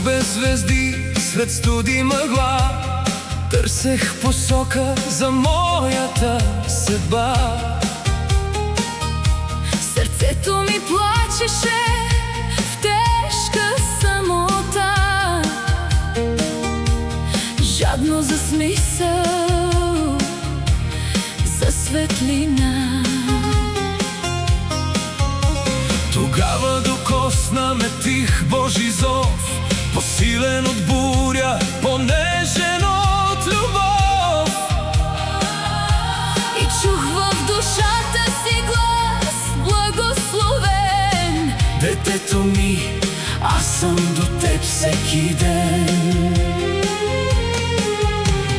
без звезди, сред студи мъгла, търсех посока за моята съдба. Сърцето ми плачеше в тежка самота, жадно за смисъл, за светлина. Тогава докосна ме тих Божи зов, по-силен от буря, по-нежен от любов. И чух в душата си глас благословен: детето ми, аз съм до теб всеки ден.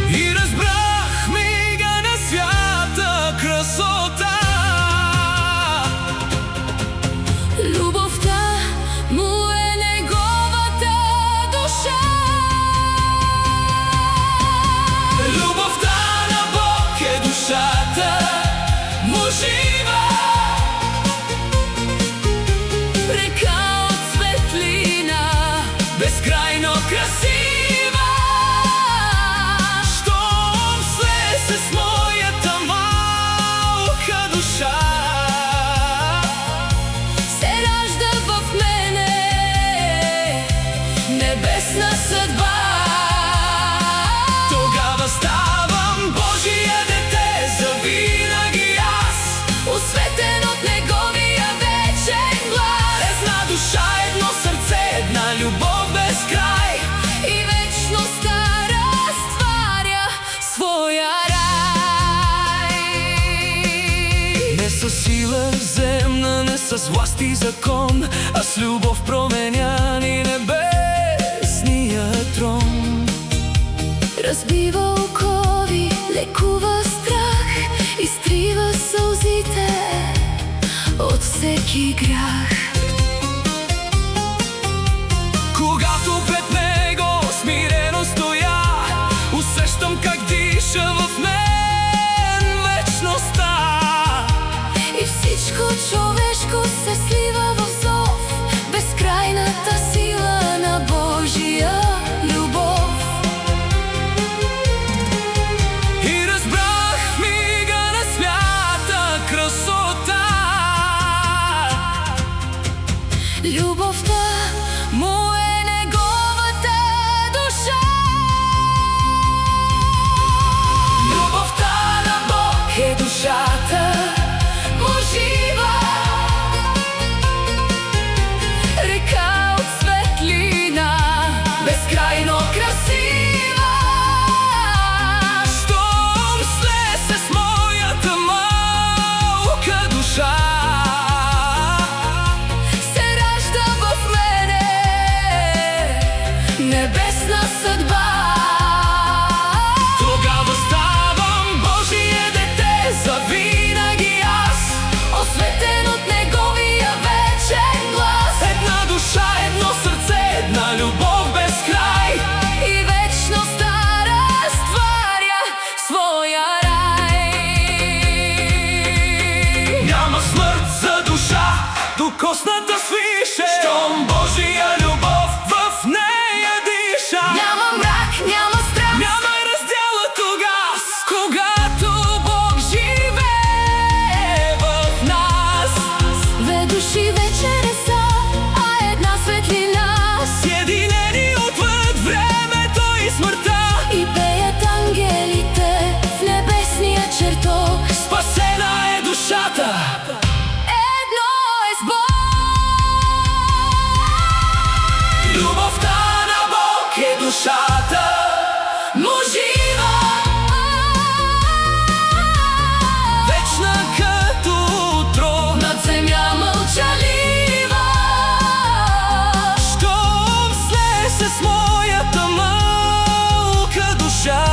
И разбрах мига на свята красота. Любовта му е неговата душа. Любовта на Бог е душата му жива. Река от светлина, Безкрайно красива. Щом слее се с моята малка душа, се ражда в мене небесна съдба. тогава ставам Божие дете завинаги аз, Осветен от неговия вечен глас. една душа, едно сърце, една любов без край. И вечността разтваря своя рай. Не със сила земна, не с власт и закон, а с любов променя ни небесния трон. Разбива окови, лекува страх, изтрива сълзите от всеки грях. Когато пред него смирено стоя, усещам как диша в мен вечността. И всичко човешко се слива в зов, безкрайната сила на Божия любов. И разбрах в мига на свята красота. Любовта му е неговата душа. Любовта на Бог е душата Му жива. Река от светлина, безкрайно красива. Щом слее се с моята малка душа, се ражда в мене небесна съдба. тогава ставам Божие дете завинаги аз, Осветен от неговия вечен глас. една душа, едно сърце, една любов без край. И вечността разтваря своя рай. Няма смърт за душа, докосната свише, щом Божия любов в нея диша. Няма мрак, няма страх, Няма раздяла тогава, когато Бог живее в нас. две души вече не са, а една светлина. Съединени отвъд времето и смъртта, И пеят ангелите в небесния чертог. спасена е душата. Едно е с Бог. Любовта на Бог е душата му жива. Вечна като утро, Над земя мълчалива. щом слее се с моята малка душа,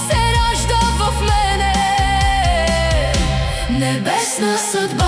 Се ражда в мене небесна съдба.